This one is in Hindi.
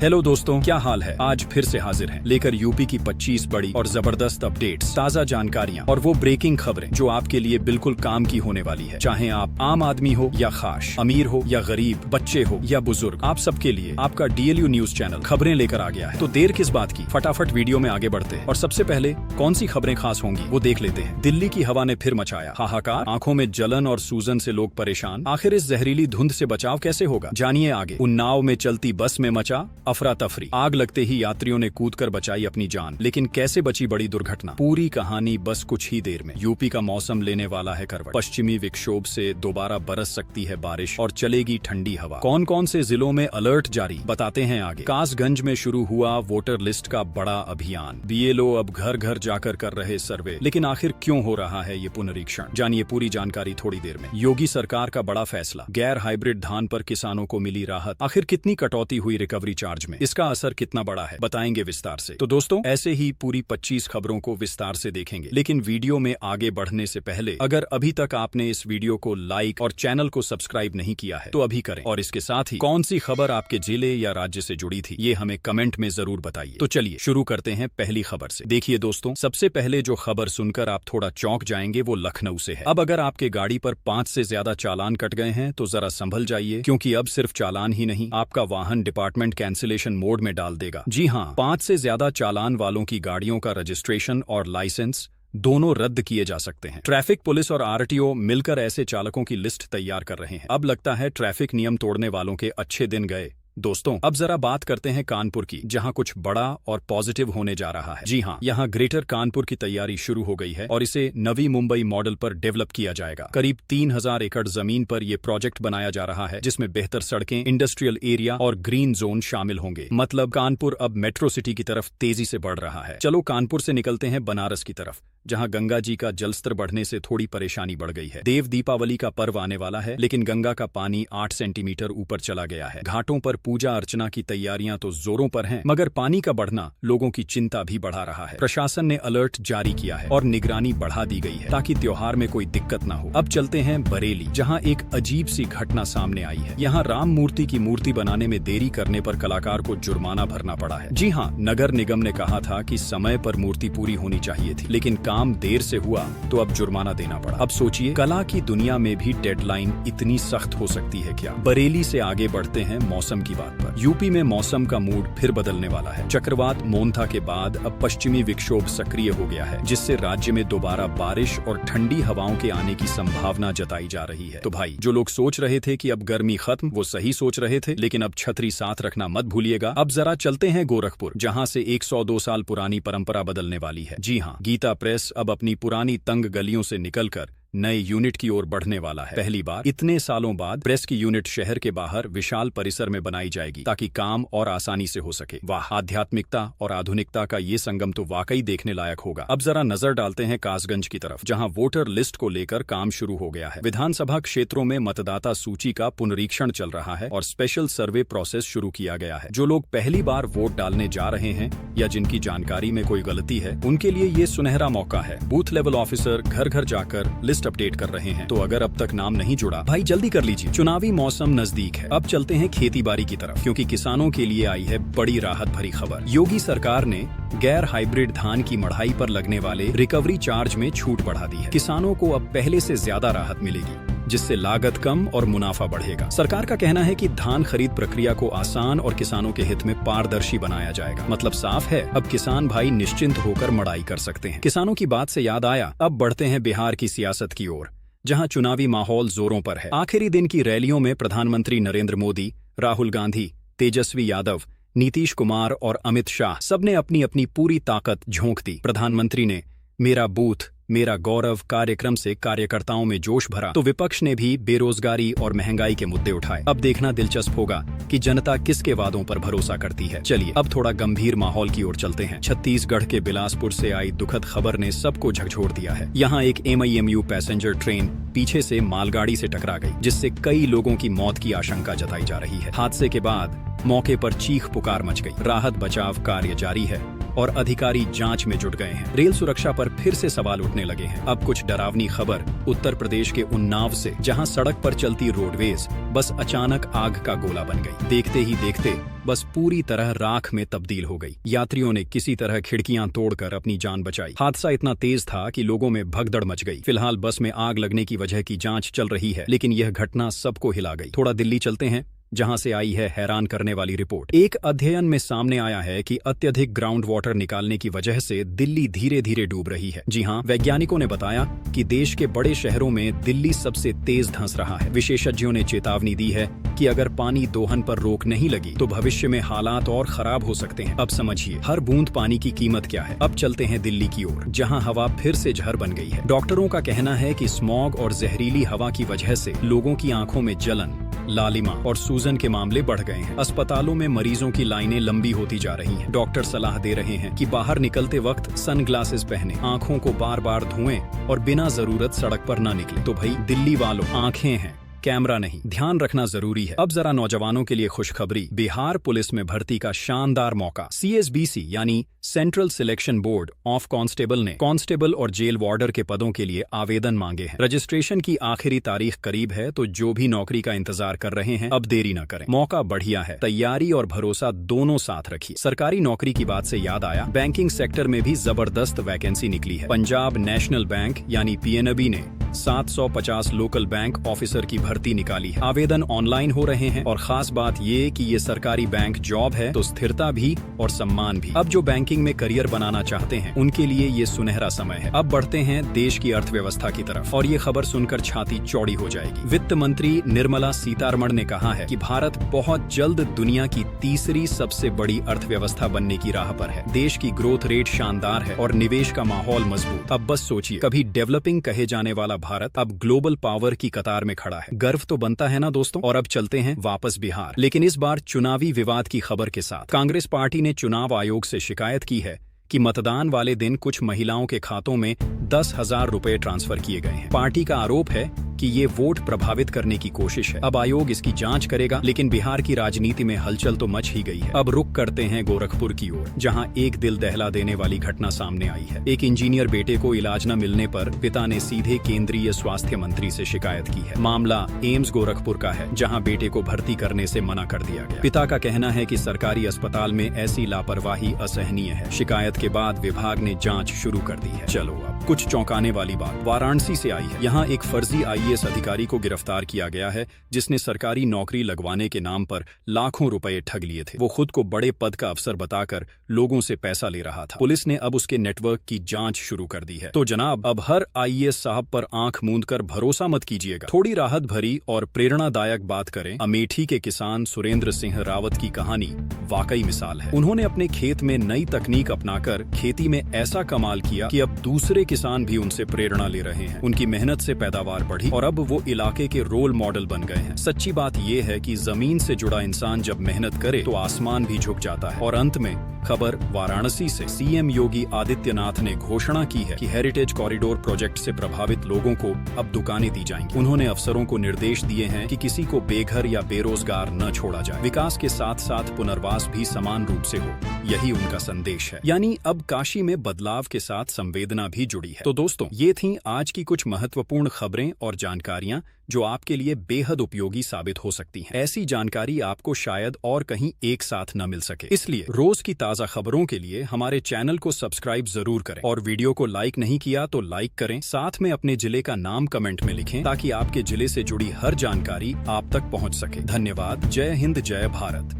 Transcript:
हेलो दोस्तों, क्या हाल है। आज फिर से हाजिर हैं लेकर यूपी की 25 बड़ी और जबरदस्त अपडेट्स, ताज़ा जानकारियां और वो ब्रेकिंग खबरें जो आपके लिए बिल्कुल काम की होने वाली है। चाहे आप आम आदमी हो या खास, अमीर हो या गरीब, बच्चे हो या बुजुर्ग, आप सबके लिए आपका DLU न्यूज चैनल खबरें लेकर आ गया है। तो देर किस बात की, फटाफट वीडियो में आगे बढ़ते हैं और सबसे पहले कौन सी खबरें खास होंगी वो देख लेते हैं। दिल्ली की हवा ने फिर मचाया हाहाकार, आंखों में जलन और सूजन से लोग परेशान। आखिर इस जहरीली धुंध से बचाव कैसे होगा, जानिए आगे। उन्नाव में चलती बस में मचा अफरा तफरी, आग लगते ही यात्रियों ने कूदकर बचाई अपनी जान, लेकिन कैसे बची बड़ी दुर्घटना, पूरी कहानी बस कुछ ही देर में। यूपी का मौसम लेने वाला है करवट, पश्चिमी विक्षोभ से दोबारा बरस सकती है बारिश और चलेगी ठंडी हवा। कौन कौन से जिलों में अलर्ट जारी, बताते हैं आगे। कासगंज में शुरू हुआ वोटर लिस्ट का बड़ा अभियान, BLO अब घर घर जाकर कर रहे सर्वे, लेकिन आखिर क्यों हो रहा है ये पुनरीक्षण, जानिए पूरी जानकारी थोड़ी देर में। योगी सरकार का बड़ा फैसला, गैर हाइब्रिड धान पर किसानों को मिली राहत। आखिर कितनी कटौती हुई रिकवरी चार्ज में, इसका असर कितना बड़ा है, बताएंगे विस्तार से। तो दोस्तों, ऐसे ही पूरी 25 खबरों को विस्तार से देखेंगे, लेकिन वीडियो में आगे बढ़ने से पहले अगर अभी तक आपने इस वीडियो को लाइक और चैनल को सब्सक्राइब नहीं किया है तो अभी करें, और इसके साथ ही कौन सी खबर आपके जिले या राज्य से जुड़ी थी ये हमें कमेंट में जरूर बताइए। तो चलिए शुरू करते हैं पहली खबर से। देखिए दोस्तों, सबसे पहले जो खबर सुनकर आप थोड़ा चौंक जाएंगे वो लखनऊ से है। अब अगर आपके गाड़ी पर 5 से ज्यादा चालान कट गए हैं तो जरा संभल जाइए, क्योंकि अब सिर्फ चालान ही नहीं, आपका वाहन डिपार्टमेंट कैंसिलेशन मोड में डाल देगा। जी हाँ, 5 से ज्यादा चालान वालों की गाड़ियों का रजिस्ट्रेशन और लाइसेंस दोनों रद्द किए जा सकते हैं। ट्रैफिक पुलिस और RTO मिलकर ऐसे चालकों की लिस्ट तैयार कर रहे हैं। अब लगता है ट्रैफिक नियम तोड़ने वालों के अच्छे दिन गए। दोस्तों, अब जरा बात करते हैं कानपुर की, जहां कुछ बड़ा और पॉजिटिव होने जा रहा है। जी हां, यहां ग्रेटर कानपुर की तैयारी शुरू हो गई है और इसे नवी मुंबई मॉडल पर डेवलप किया जाएगा। करीब 3000 एकड़ जमीन पर यह प्रोजेक्ट बनाया जा रहा है, जिसमें बेहतर सड़कें, इंडस्ट्रियल एरिया और ग्रीन जोन शामिल होंगे। मतलब कानपुर अब मेट्रो सिटी की तरफ तेजी से बढ़ रहा है। चलो कानपुर से निकलते हैं बनारस की तरफ, जहां गंगा जी का जलस्तर बढ़ने से थोड़ी परेशानी बढ़ गई है। देव दीपावली का पर्व आने वाला है, लेकिन गंगा का पानी 8 सेंटीमीटर ऊपर चला गया है। घाटों पर पूजा अर्चना की तैयारियां तो जोरों पर हैं, मगर पानी का बढ़ना लोगों की चिंता भी बढ़ा रहा है। प्रशासन ने अलर्ट जारी किया है और निगरानी बढ़ा दी गई है ताकि त्योहार में कोई दिक्कत न हो। अब चलते हैं बरेली, जहां एक अजीब सी घटना सामने आई है। यहाँ राम मूर्ति की मूर्ति बनाने में देरी करने पर कलाकार को जुर्माना भरना पड़ा है। जी हाँ, नगर निगम ने कहा था कि समय पर मूर्ति पूरी होनी चाहिए थी, लेकिन काम देर से हुआ तो अब जुर्माना देना पड़ा। अब सोचिए, कला की दुनिया में भी डेडलाइन इतनी सख्त हो सकती है क्या। बरेली से आगे बढ़ते हैं मौसम की बात पर। यूपी में मौसम का मूड फिर बदलने वाला है। चक्रवात मोन्था के बाद अब पश्चिमी विक्षोभ सक्रिय हो गया है, जिससे राज्य में दोबारा बारिश और ठंडी हवाओं के आने की संभावना जताई जा रही है। तो भाई, जो लोग सोच रहे थे कि अब गर्मी खत्म, वो सही सोच रहे थे, लेकिन अब छतरी साथ रखना मत भूलिएगा। अब जरा चलते हैं गोरखपुर, जहाँ से 102 साल पुरानी परंपरा बदलने वाली है। जी हाँ, गीता प्रेस अब अपनी पुरानी तंग गलियों से निकलकर नए यूनिट की ओर बढ़ने वाला है। पहली बार इतने सालों बाद प्रेस की यूनिट शहर के बाहर विशाल परिसर में बनाई जाएगी, ताकि काम और आसानी से हो सके। वाह, आध्यात्मिकता और आधुनिकता का ये संगम तो वाकई देखने लायक होगा। अब जरा नजर डालते हैं कासगंज की तरफ, जहां वोटर लिस्ट को लेकर काम शुरू हो गया है। विधानसभा क्षेत्रों में मतदाता सूची का पुनरीक्षण चल रहा है और स्पेशल सर्वे प्रोसेस शुरू किया गया है। जो लोग पहली बार वोट डालने जा रहे हैं या जिनकी जानकारी में कोई गलती है, उनके लिए ये सुनहरा मौका है। बूथ लेवल ऑफिसर घर घर जाकर लिस्ट अपडेट कर रहे हैं, तो अगर अब तक नाम नहीं जुड़ा, भाई जल्दी कर लीजिए। चुनावी मौसम नजदीक है। अब चलते हैं खेतीबाड़ी की तरफ, क्योंकि किसानों के लिए आई है बड़ी राहत भरी खबर। योगी सरकार ने गैर हाइब्रिड धान की मढ़ाई पर लगने वाले रिकवरी चार्ज में छूट बढ़ा दी है। किसानों को अब पहले से ज्यादा राहत मिलेगी, जिससे लागत कम और मुनाफा बढ़ेगा। सरकार का कहना है कि धान खरीद प्रक्रिया को आसान और किसानों के हित में पारदर्शी बनाया जाएगा। मतलब साफ है, अब किसान भाई निश्चिंत होकर मड़ाई कर सकते हैं। किसानों की बात से याद आया, अब बढ़ते हैं बिहार की सियासत की ओर, जहां चुनावी माहौल जोरों पर है। आखिरी दिन की रैलियों में प्रधानमंत्री नरेंद्र मोदी, राहुल गांधी, तेजस्वी यादव, नीतीश कुमार और अमित शाह सबने अपनी अपनी पूरी ताकत झोंक दी। प्रधानमंत्री ने मेरा बूथ मेरा गौरव कार्यक्रम से कार्यकर्ताओं में जोश भरा, तो विपक्ष ने भी बेरोजगारी और महंगाई के मुद्दे उठाए। अब देखना दिलचस्प होगा कि जनता किसके वादों पर भरोसा करती है। चलिए अब थोड़ा गंभीर माहौल की ओर चलते हैं। छत्तीसगढ़ के बिलासपुर से आई दुखद खबर ने सबको झकझोर दिया है। यहाँ एक MIMU पैसेंजर ट्रेन पीछे से मालगाड़ी से टकरा गई, जिससे कई लोगों की मौत की आशंका जताई जा रही है। हादसे के बाद मौके पर चीख पुकार मच गई। राहत बचाव कार्य जारी है और अधिकारी जांच में जुट गए हैं। रेल सुरक्षा पर फिर से सवाल उठने लगे हैं। अब कुछ डरावनी खबर उत्तर प्रदेश के उन्नाव से, जहां सड़क पर चलती रोडवेज बस अचानक आग का गोला बन गई। देखते ही देखते बस पूरी तरह राख में तब्दील हो गई। यात्रियों ने किसी तरह खिड़कियां तोड़कर अपनी जान बचाई। हादसा इतना तेज था कि लोगों में भगदड़ मच गई। फिलहाल बस में आग लगने की वजह की जांच चल रही है, लेकिन यह घटना सबको हिला गई। थोड़ा दिल्ली चलते हैं, जहां से आई है हैरान करने वाली रिपोर्ट। एक अध्ययन में सामने आया है कि अत्यधिक ग्राउंड वाटर निकालने की वजह से दिल्ली धीरे धीरे डूब रही है। जी हां, वैज्ञानिकों ने बताया कि देश के बड़े शहरों में दिल्ली सबसे तेज धंस रहा है। विशेषज्ञों ने चेतावनी दी है कि अगर पानी दोहन पर रोक नहीं लगी तो भविष्य में हालात और खराब हो सकते हैं। अब समझिए हर बूंद पानी की कीमत क्या है। अब चलते हैं दिल्ली की ओर, जहां हवा फिर से जहर बन गई है। डॉक्टरों का कहना है कि स्मॉग और जहरीली हवा की वजह से लोगों की आंखों में जलन, लालिमा और सूजन के मामले बढ़ गए हैं। अस्पतालों में मरीजों की लाइनें लंबी होती जा रही हैं। डॉक्टर सलाह दे रहे हैं कि बाहर निकलते वक्त सनग्लासेस पहने, आंखों को बार बार धोएं और बिना जरूरत सड़क पर न निकले। तो भाई दिल्ली वालों, आंखें हैं, कैमरा नहीं, ध्यान रखना जरूरी है। अब जरा नौजवानों के लिए खुशखबरी। बिहार पुलिस में भर्ती का शानदार मौका। CSBC यानी central selection board of constable ने कांस्टेबल और जेल वार्डर के पदों के लिए आवेदन मांगे हैं। रजिस्ट्रेशन की आखिरी तारीख करीब है, तो जो भी नौकरी का इंतजार कर रहे हैं अब देरी न करें। मौका बढ़िया है, तैयारी और भरोसा दोनों साथ रखिए। सरकारी नौकरी की बात से याद आया, बैंकिंग सेक्टर में भी जबरदस्त वैकेंसी निकली है। पंजाब नेशनल बैंक यानी PNB ने 750 लोकल बैंक ऑफिसर की भर्ती निकाली है। आवेदन ऑनलाइन हो रहे हैं और खास बात ये कि ये सरकारी बैंक जॉब है, तो स्थिरता भी और सम्मान भी। अब जो बैंकिंग में करियर बनाना चाहते हैं उनके लिए ये सुनहरा समय है। अब बढ़ते हैं देश की अर्थव्यवस्था की तरफ, और ये खबर सुनकर छाती चौड़ी हो जाएगी। वित्त मंत्री निर्मला सीतारमण ने कहा है कि भारत बहुत जल्द दुनिया की तीसरी सबसे बड़ी अर्थव्यवस्था बनने की राह पर है। देश की ग्रोथ रेट शानदार है और निवेश का माहौल मजबूत। अब बस सोचिए, कभी डेवलपिंग कहे जाने वाला भारत अब ग्लोबल पावर की कतार में खड़ा है। गर्व तो बनता है ना दोस्तों। और अब चलते हैं वापस बिहार, लेकिन इस बार चुनावी विवाद की खबर के साथ। कांग्रेस पार्टी ने चुनाव आयोग से शिकायत की है कि मतदान वाले दिन कुछ महिलाओं के खातों में 10,000 रुपए ट्रांसफर किए गए हैं। पार्टी का आरोप है कि ये वोट प्रभावित करने की कोशिश है। अब आयोग इसकी जांच करेगा, लेकिन बिहार की राजनीति में हलचल तो मच ही गई है। अब रुक करते हैं गोरखपुर की ओर, जहां एक दिल दहला देने वाली घटना सामने आई है। एक इंजीनियर बेटे को इलाज न मिलने पर पिता ने सीधे केंद्रीय स्वास्थ्य मंत्री से शिकायत की है। मामला एम्स गोरखपुर का है, जहां बेटे को भर्ती करने से मना कर दिया गया। पिता का कहना है कि सरकारी अस्पताल में ऐसी लापरवाही असहनीय है। शिकायत के बाद विभाग ने जांच शुरू कर दी है। चलो अब कुछ चौंकाने वाली बात वाराणसी से आई है। यहाँ एक फर्जी IAS अधिकारी को गिरफ्तार किया गया है, जिसने सरकारी नौकरी लगवाने के नाम पर लाखों रुपए ठग लिए थे। वो खुद को बड़े पद का अफसर बताकर लोगों से पैसा ले रहा था। पुलिस ने अब उसके नेटवर्क की जांच शुरू कर दी है। तो जनाब, अब हर IAS साहब पर आंख मूंद कर भरोसा मत कीजिएगा। थोड़ी राहत भरी और प्रेरणादायक बात करें, अमेठी के किसान सुरेंद्र सिंह रावत की कहानी वाकई मिसाल है। उन्होंने अपने खेत में नई तकनीक अपनाकर खेती में ऐसा कमाल किया कि अब दूसरे किसान भी उनसे प्रेरणा ले रहे हैं। उनकी मेहनत से पैदावार बढ़ी और अब वो इलाके के रोल मॉडल बन गए हैं। सच्ची बात ये है कि जमीन से जुड़ा इंसान जब मेहनत करे तो आसमान भी झुक जाता है। और अंत में खबर वाराणसी से। CM योगी आदित्यनाथ ने घोषणा की है कि हेरिटेज कॉरिडोर प्रोजेक्ट से प्रभावित लोगों को अब दुकानें दी जाएंगी। उन्होंने अफसरों को निर्देश दिए हैं कि किसी को बेघर या बेरोजगार न छोड़ा जाए। विकास के साथ साथ पुनर्वास भी समान रूप से हो, यही उनका संदेश है। यानी अब काशी में बदलाव के साथ संवेदना भी जुड़ी है। तो दोस्तों, ये थी आज की कुछ महत्वपूर्ण खबरें और जानकारियां जो आपके लिए बेहद उपयोगी साबित हो सकती हैं। ऐसी जानकारी आपको शायद और कहीं एक साथ न मिल सके, इसलिए रोज की ताजा खबरों के लिए हमारे चैनल को सब्सक्राइब जरूर करें और वीडियो को लाइक नहीं किया तो लाइक करें। साथ में अपने जिले का नाम कमेंट में लिखें ताकि आपके जिले से जुड़ी हर जानकारी आप तक पहुंच सके। धन्यवाद। जय हिंद, जय भारत।